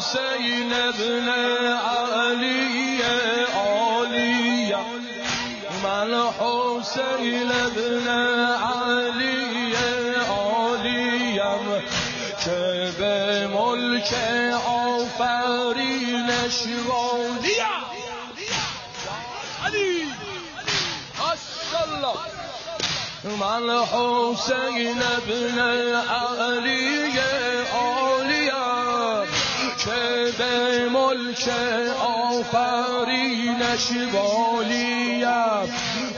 حسین ابن علی عالی، من حسین ابن علی عالیم که به ملک آفرینش رانیم. علی ماشاءالله. من حسین ابن علی عالیم که به ملک آفرینش والیم.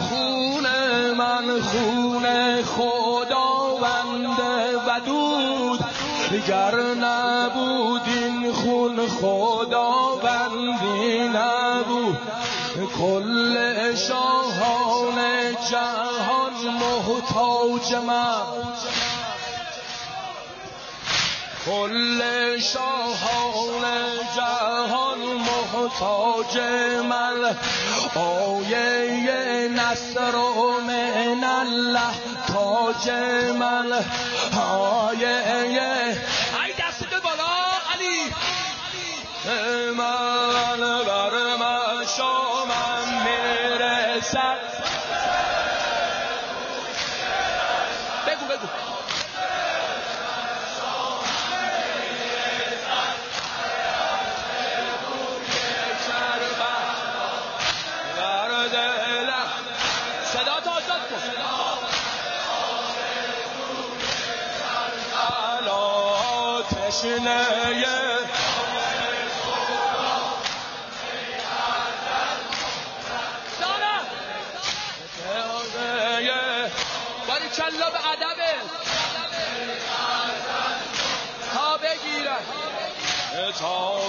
خون من خون خداوند ودود، گر نبود این خون خداوندی نبود. کل شاهان جهان محتاج من، کل شاهان جهان محتاج من. آیه نصر من الله تاج من. آیه ای دست به بالا علی من بر مشامم میرسد. بگو بگو. صدا تا آزاد کن. علا تشنه باریکلا به ادبه تا بگیرن تا